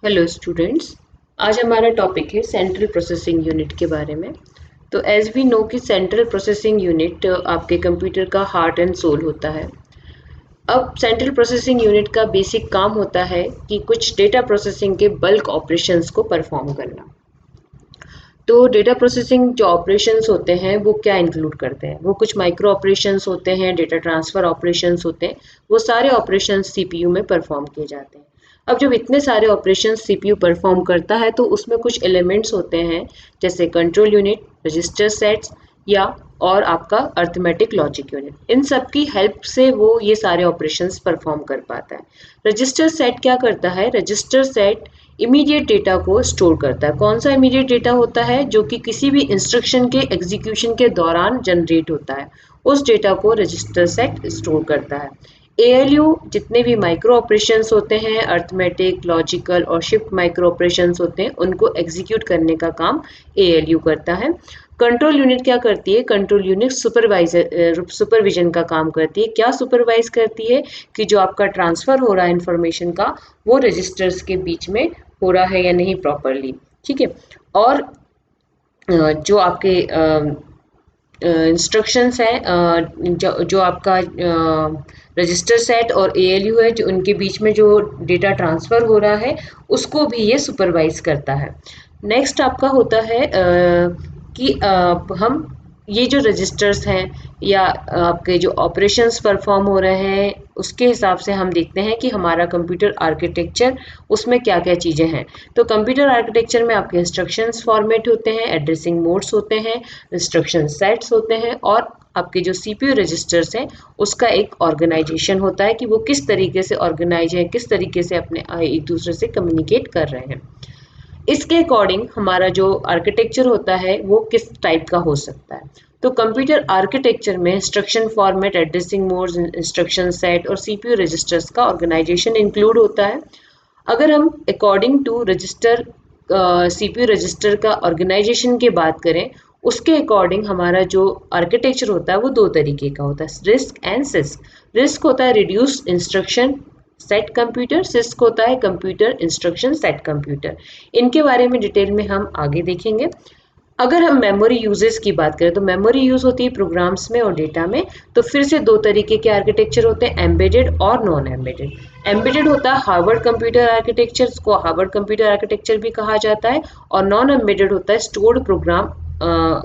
Hello students. आज हमारा topic है सेंट्रल प्रोसेसिंग यूनिट के बारे में। तो एज वी नो कि सेंट्रल प्रोसेसिंग यूनिट आपके कंप्यूटर का हार्ट एंड सोल होता है। अब सेंट्रल प्रोसेसिंग यूनिट का बेसिक काम होता है कि कुछ डेटा प्रोसेसिंग के बल्क ऑपरेशंस को परफॉर्म करना। तो डेटा प्रोसेसिंग जो ऑपरेशंस होते हैं वो क्या इंक्लूड करते हैं? वो कुछ माइक्रो ऑपरेशंस होते हैं, डेटा ट्रांसफ़र ऑपरेशंस होते हैं। वो सारे ऑपरेशंस सीपीयू में परफॉर्म किए जाते हैं। अब जब इतने सारे ऑपरेशंस सीपीयू परफॉर्म करता है तो उसमें कुछ एलिमेंट्स होते हैं, जैसे कंट्रोल यूनिट, रजिस्टर सेट्स या और आपका अर्थमेटिक लॉजिक यूनिट। इन सब की हेल्प से वो ये सारे ऑपरेशंस परफॉर्म कर पाता है। रजिस्टर सेट क्या करता है? रजिस्टर सेट इमीडिएट डेटा को स्टोर करता है। कौन सा इमीडिएट डेटा होता है? जो कि किसी भी इंस्ट्रक्शन के एग्जीक्यूशन के दौरान जनरेट होता है, उस डेटा को रजिस्टर सेट स्टोर करता है। एएलयू जितने भी माइक्रो ऑपरेशंस होते हैं, अर्थमेटिक, लॉजिकल और शिफ्ट माइक्रो ऑपरेशंस होते हैं, उनको एग्जीक्यूट करने का काम एएलयू करता है। कंट्रोल यूनिट क्या करती है? कंट्रोल यूनिट सुपरविजन का काम करती है। क्या सुपरवाइज करती है? कि जो आपका ट्रांसफर हो रहा है इंफॉर्मेशन का, वो रजिस्टर्स के बीच में हो रहा है या नहीं प्रॉपरली। ठीक है। और जो आपके इंस्ट्रक्शंस हैं, जो आपका रजिस्टर सेट और एएलयू है, जो उनके बीच में जो डेटा ट्रांसफ़र हो रहा है, उसको भी ये सुपरवाइज करता है। नेक्स्ट आपका होता है कि हम ये जो रजिस्टर्स हैं या आपके जो ऑपरेशंस परफॉर्म हो रहे हैं, उसके हिसाब से हम देखते हैं कि हमारा कंप्यूटर आर्किटेक्चर उसमें क्या क्या चीज़ें हैं। तो कंप्यूटर आर्किटेक्चर में आपके इंस्ट्रक्शंस फॉर्मेट होते हैं, एड्रेसिंग मोड्स होते हैं, इंस्ट्रक्शन सेट्स होते हैं और आपके जो सीपीयू रजिस्टर्स हैं उसका एक ऑर्गेनाइजेशन होता है कि वो किस तरीके से ऑर्गेनाइज है, किस तरीके से अपने एक दूसरे से कम्युनिकेट कर रहे हैं। इसके अकॉर्डिंग हमारा जो आर्किटेक्चर होता है वो किस टाइप का हो सकता है। तो कंप्यूटर आर्किटेक्चर में instruction format, addressing modes, instruction set और सीपीयू रजिस्टर्स का ऑर्गेनाइजेशन इंक्लूड होता है। अगर हम according to register CPU register का ऑर्गेनाइजेशन की बात करें, उसके अकॉर्डिंग हमारा जो आर्किटेक्चर होता है वो दो तरीके का होता है, रिस्क एंड सिस्क। रिस्क होता है reduce instruction set computer, six होता है कंप्यूटर इंस्ट्रक्शन सेट कंप्यूटर। इनके बारे में डिटेल में हम आगे देखेंगे। अगर हम मेमोरी यूजेस की बात करें तो मेमोरी यूज होती है प्रोग्राम्स में और डेटा में। तो फिर से दो तरीके के आर्किटेक्चर होते हैं, एम्बेडेड और नॉन एम्बेडेड। एम्बेडेड होता है हार्वर्ड कंप्यूटर आर्किटेक्चर, को हार्वर्ड कंप्यूटर आर्किटेक्चर भी कहा जाता है। और नॉन एम्बेडेड होता है स्टोर्ड प्रोग्राम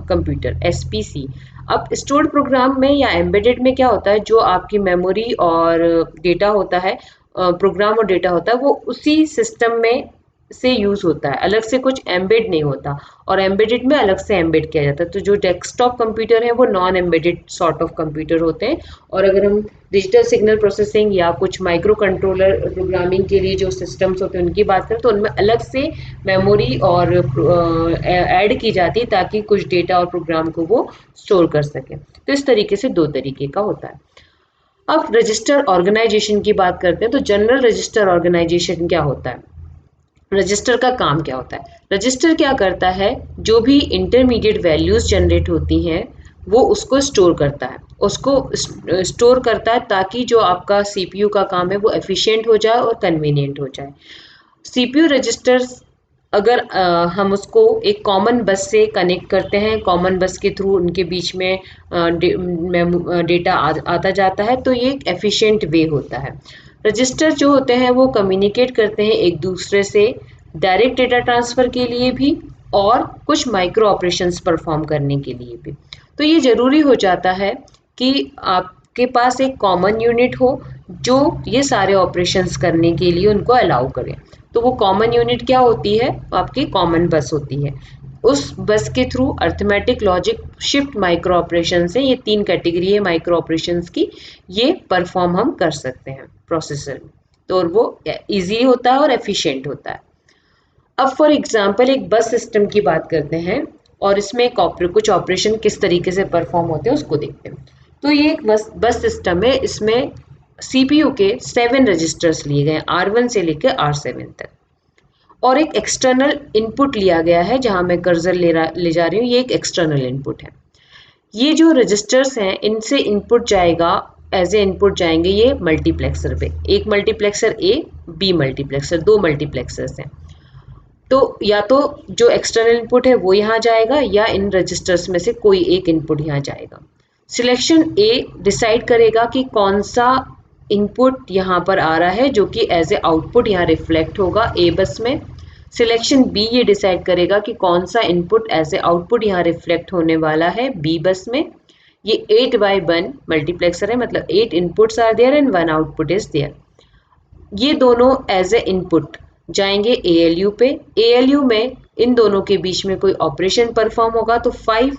कंप्यूटर, एसपीसी। अब स्टोर्ड प्रोग्राम में या एम्बेडेड में क्या होता है, जो आपकी मेमोरी और डेटा होता है, प्रोग्राम और डेटा होता है, वो उसी सिस्टम में से यूज होता है, अलग से कुछ एम्बेड नहीं होता। और एम्बेडेड में अलग से एम्बेड किया जाता है। तो जो डेस्कटॉप कंप्यूटर है वो non embedded sort of computer होते हैं। और अगर हम डिजिटल सिग्नल प्रोसेसिंग या कुछ माइक्रो कंट्रोलर प्रोग्रामिंग के लिए जो सिस्टम्स होते हैं उनकी बात करें, तो उनमें अलग से मेमोरी और ऐड की जाती है ताकि कुछ डेटा और प्रोग्राम को वो स्टोर कर सके। तो इस तरीके से दो तरीके का होता है। अब रजिस्टर ऑर्गेनाइजेशन की बात करते हैं। तो जनरल रजिस्टर ऑर्गेनाइजेशन क्या होता है? रजिस्टर का काम क्या होता है? रजिस्टर क्या करता है, जो भी इंटरमीडिएट वैल्यूज जनरेट होती हैं वो उसको स्टोर करता है, उसको स्टोर करता है ताकि जो आपका सीपीयू का काम है वो एफिशिएंट हो जाए और कन्वीनियंट हो जाए। सीपीयू रजिस्टर्स, अगर हम उसको एक कॉमन बस से कनेक्ट करते हैं, कॉमन बस के थ्रू उनके बीच में डेटा आता जाता है, तो ये एक एफिशिएंट वे होता है। रजिस्टर जो होते हैं वो कम्युनिकेट करते हैं एक दूसरे से, डायरेक्ट डेटा ट्रांसफ़र के लिए भी और कुछ माइक्रो ऑपरेशंस परफॉर्म करने के लिए भी। तो ये ज़रूरी हो जाता है कि आपके पास एक कॉमन यूनिट हो जो ये सारे ऑपरेशंस करने के लिए उनको अलाउ करे। तो वो कॉमन यूनिट क्या होती है? आपकी कॉमन बस होती है। उस बस के through arithmetic, logic, shift micro operation से, ये तीन कैटेगरी है माइक्रो ऑपरेशंस की, ये परफॉर्म हम कर सकते हैं प्रोसेसर में। तो वो इजी होता है और एफिशिएंट होता है। अब फॉर एग्जांपल एक बस सिस्टम की बात करते हैं और इसमें कुछ ऑपरेशन किस तरीके से परफॉर्म होते हैं उसको देखते हैं। तो ये एक बस सिस्टम है, इसमें सीपीयू के 7 रजिस्टर्स लिए गए, R1 से लेकर R7 तक। और एक एक्सटर्नल इनपुट लिया गया है, जहां मैं कर्सर ले जा रही हूँ, ये एक एक्सटर्नल इनपुट है। ये जो रजिस्टर्स हैं इनसे इनपुट जाएगा, एज ए इनपुट जाएंगे ये मल्टीप्लेक्सर पे। एक मल्टीप्लेक्सर ए, बी मल्टीप्लेक्सर, दो मल्टीप्लेक्सर्स हैं। तो या तो जो एक्सटर्नल इनपुट है वो यहाँ जाएगा या इन रजिस्टर्स में से कोई एक इनपुट यहाँ जाएगा। सिलेक्शन ए डिसाइड करेगा कि कौन सा इनपुट यहाँ पर आ रहा है जो कि एज ए आउटपुट यहाँ रिफ्लेक्ट होगा ए बस में। सिलेक्शन बी ये डिसाइड करेगा कि कौन सा इनपुट एज ए आउटपुट यहाँ रिफ्लेक्ट होने वाला है बी बस में। ये 8/1 मल्टीप्लेक्सर है, मतलब 8 inputs are there and 1 output is there. ये दोनों एज ए इनपुट जाएंगे ALU पे। ALU में इन दोनों के बीच में कोई ऑपरेशन परफॉर्म होगा तो 5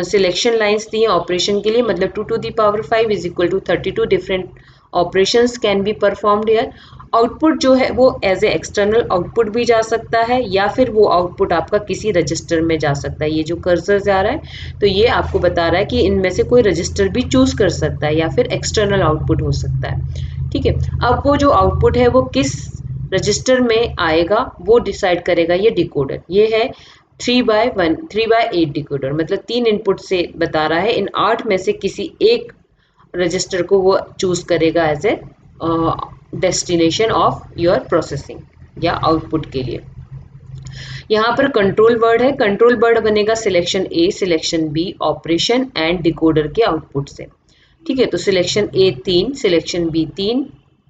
सिलेक्शन लाइंस दी हैं ऑपरेशन के लिए, मतलब 2 to the power 5 is equal to 32 different operations can be performed here. Output जो है वो एज ए एक्सटर्नल आउटपुट भी जा सकता है या फिर वो आउटपुट आपका किसी रजिस्टर में जा सकता है। ये जो कर्सर जा रहा है तो ये आपको बता रहा है कि इनमें से कोई रजिस्टर भी चूज कर सकता है या फिर एक्सटर्नल आउटपुट हो सकता है। ठीक है, अब वो जो आउटपुट है वो किस रजिस्टर में आएगा वो डिसाइड करेगा ये डिकोडर। ये है 3/8 डिकोडर, मतलब 3 इनपुट से बता रहा है, इन 8 में से किसी एक रजिस्टर को वो चूज करेगा as a destination of your processing या आउटपुट के लिए। यहाँ पर कंट्रोल वर्ड है, कंट्रोल वर्ड बनेगा selection A, selection B, operation and decoder के आउटपुट से। ठीक है, तो selection A 3, selection B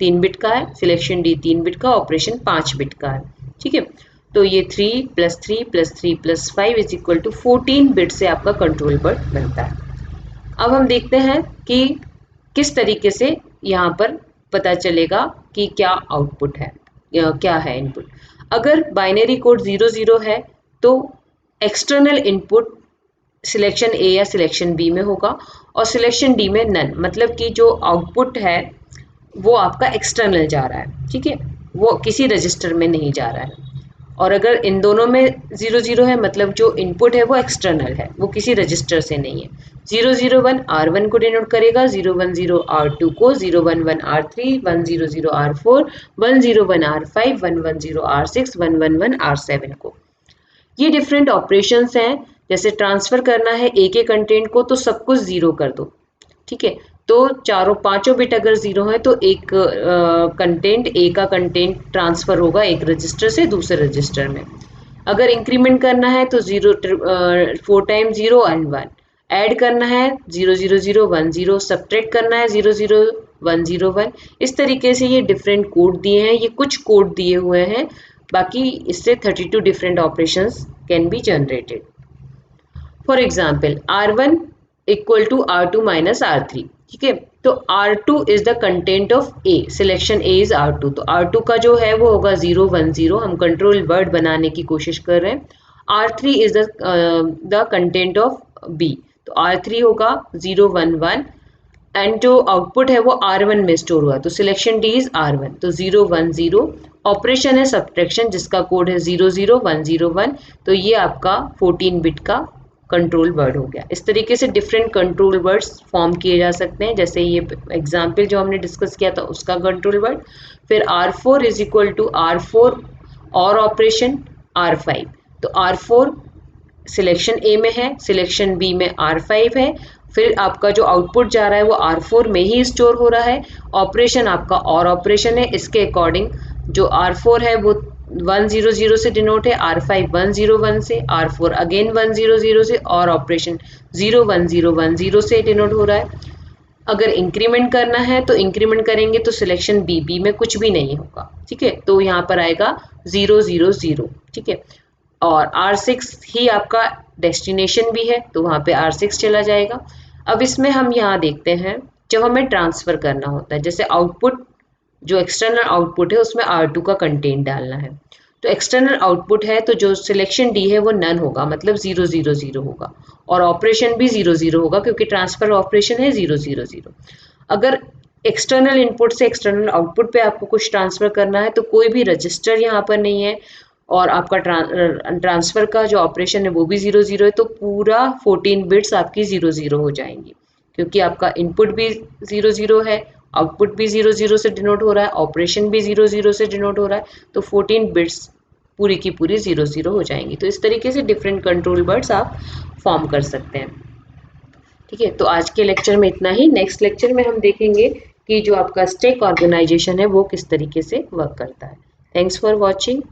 3 bit का है, सिलेक्शन डी 3 बिट का, ऑपरेशन 5 बिट का है। ठीक है, तो ये 3 + 3 + 3 + 5 इज इक्वल टू 14 बिट से आपका कंट्रोल वर्ड बनता है। अब हम देखते हैं कि किस तरीके से यहाँ पर पता चलेगा कि क्या आउटपुट है या क्या है इनपुट। अगर बाइनरी कोड 00 है तो एक्सटर्नल इनपुट सिलेक्शन ए या सिलेक्शन बी में होगा और सिलेक्शन डी में नन, मतलब कि जो आउटपुट है वो आपका एक्सटर्नल जा रहा है। ठीक है, वो किसी रजिस्टर में नहीं जा रहा है। और अगर इन दोनों में 00 है मतलब जो इनपुट है वो एक्सटर्नल है, वो किसी रजिस्टर से नहीं है। 001 R1 को डिनोट करेगा, 010 R2 को, 011 R3, 100 R4, 101 R5, 110 R6, 111 R7 को। ये डिफरेंट ऑपरेशंस हैं। जैसे ट्रांसफर करना है ए के कंटेंट को तो सब कुछ 0 कर दो। ठीक है, तो चारों पांचों बिट अगर 0 है तो एक कंटेंट ए का कंटेंट ट्रांसफर होगा एक रजिस्टर से दूसरे रजिस्टर में। अगर इंक्रीमेंट करना है तो 4 टाइम्स 0 and 1, ऐड करना है 00010, सब्ट्रैक्ट करना है 00101। इस तरीके से ये डिफरेंट कोड दिए हैं, ये कुछ कोड दिए हुए हैं, बाकी इससे 32 different operations can be generated. For example R1 equal to R2 minus R3। ठीक है, तो R2 is the content of A, selection A is R2, तो R2 का जो है वो होगा 010, हम कंट्रोल वर्ड बनाने की कोशिश कर रहे हैं। R3 is the content of B, तो R3 होगा 011 एंड जो आउटपुट है वो R1 में स्टोर हुआ, तो सिलेक्शन D इज R1, तो 010। ऑपरेशन है सब्ट्रैक्शन जिसका कोड है 00101, तो ये आपका 14 बिट का कंट्रोल वर्ड हो गया। इस तरीके से डिफरेंट कंट्रोल वर्ड्स फॉर्म किए जा सकते हैं, जैसे ये एग्जाम्पल जो हमने डिस्कस किया था उसका कंट्रोल वर्ड। फिर R4 is equal to R4 और ऑपरेशन R5, तो R4 सिलेक्शन ए में है, सिलेक्शन बी में R5 है, फिर आपका जो आउटपुट जा रहा है वो R4 में ही स्टोर हो रहा है। ऑपरेशन आपका और ऑपरेशन है, इसके अकॉर्डिंग जो R4 है वो 100 से डिनोट है, R5 101 से, R4 अगेन 100 से और ऑपरेशन 01010 से डिनोट हो रहा है। अगर इंक्रीमेंट करना है तो इंक्रीमेंट करेंगे तो सिलेक्शन बी में कुछ भी नहीं होगा। ठीक है, तो यहाँ पर आएगा 000। ठीक है, और R6 ही आपका डेस्टिनेशन भी है तो वहाँ पे R6 चला जाएगा। अब इसमें हम यहाँ देखते हैं जब हमें ट्रांसफ़र करना होता है, जैसे आउटपुट जो एक्सटर्नल आउटपुट है उसमें R2 का कंटेंट डालना है, तो एक्सटर्नल आउटपुट है तो जो सिलेक्शन डी है वो नन होगा, मतलब 000 होगा, और ऑपरेशन भी 00 होगा क्योंकि ट्रांसफ़र ऑपरेशन है 000। अगर एक्सटर्नल इनपुट से एक्सटर्नल आउटपुट पे आपको कुछ ट्रांसफ़र करना है तो कोई भी रजिस्टर यहाँ पर नहीं है और आपका ट्रांसफ़र का जो ऑपरेशन है वो भी 00 है, तो पूरा 14 बिट्स आपकी 00 हो जाएंगी क्योंकि आपका इनपुट भी 00 है, आउटपुट भी 00 से डिनोट हो रहा है, ऑपरेशन भी 00 से डिनोट हो रहा है, तो 14 बिट्स पूरी की पूरी 00 हो जाएंगी। तो इस तरीके से डिफरेंट कंट्रोल वर्ड्स आप फॉर्म कर सकते हैं। ठीक है, तो आज के लेक्चर में इतना ही। नेक्स्ट लेक्चर में हम देखेंगे कि जो आपका स्टैक ऑर्गेनाइजेशन है वो किस तरीके से वर्क करता है। Thanks for watching.